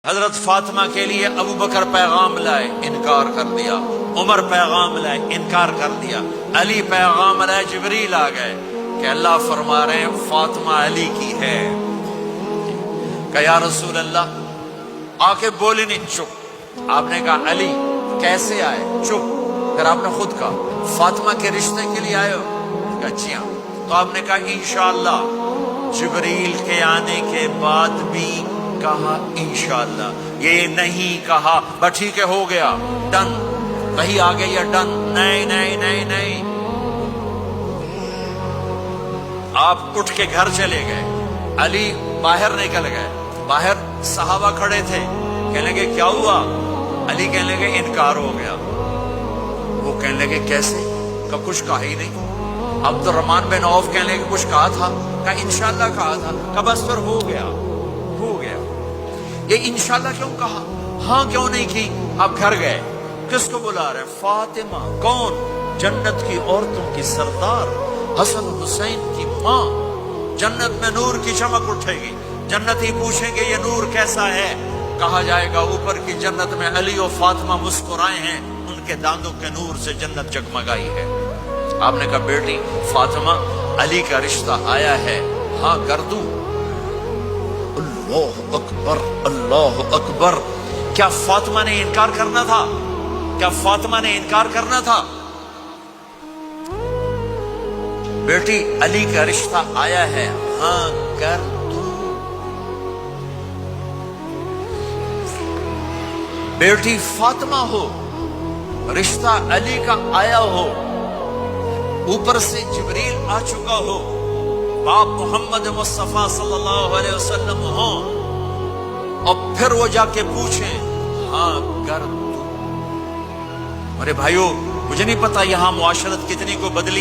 حضرت فاطمہ کے لیے ابو بکر پیغام لائے، انکار کر دیا۔ عمر پیغام لائے، انکار کر دیا۔ علی پیغام لائے، جبریل آ گئے کہ اللہ فرما رہے ہیں فاطمہ علی کی ہے۔ کہ یا رسول اللہ، آ کے بولے نہیں، چپ۔ آپ نے کہا علی کیسے آئے؟ چپ۔ پھر آپ نے خود کہا فاطمہ کے رشتے کے لیے آئے ہو؟ کہا جی ہاں۔ تو آپ نے کہا انشاءاللہ۔ جبریل کے آنے کے بعد بھی کہا انشاءاللہ، یہ نہیں کہا بس ٹھیک ہے ہو گیا ڈن، کہیں آگے یا ڈن، نہیں نہیں نہیں نہیں۔ آپ اٹھ کے گھر چلے گئے، علی باہر نکل گئے، باہر صحابہ کھڑے تھے، کہنے لگے کیا ہوا؟ علی کہنے لگے انکار ہو گیا۔ وہ کہنے لگے کیسے؟ کہ کچھ کہا ہی نہیں۔ عبد الرحمن بن عوف کہنے لگے کچھ کہا تھا؟ کہ انشاءاللہ کہا تھا۔ کہ بس پھر ہو گیا، ہو گیا۔ یہ انشاءاللہ کیوں کہا؟ ہاں کیوں نہیں کی؟ آپ گھر گئے، کس کو بلا رہے؟ فاطمہ۔ کون؟ جنت کی عورتوں کی سردار، حسن حسین کی ماں۔ جنت میں نور کی چمک اٹھے گی، جنتی پوچھیں گے یہ نور کیسا ہے؟ کہا جائے گا اوپر کی جنت میں علی و فاطمہ مسکرائے ہیں، ان کے دانتوں کے نور سے جنت جگمگائی ہے۔ آپ نے کہا بیٹی فاطمہ، علی کا رشتہ آیا ہے، ہاں کر دوں؟ اللہ اکبر، اللہ اکبر۔ کیا فاطمہ نے انکار کرنا تھا؟ کیا فاطمہ نے انکار کرنا تھا؟ بیٹی علی کا رشتہ آیا ہے، ہاں کر دوں؟ بیٹی فاطمہ ہو، رشتہ علی کا آیا ہو، اوپر سے جبریل آ چکا ہو، باپ محمد مصطفیٰ صلی اللہ علیہ وسلم ہو، اور پھر وہ جا کے پوچھیں ہاں کر دوں؟ میرے بھائیو، مجھے نہیں پتا یہاں معاشرت کتنی کو بدلی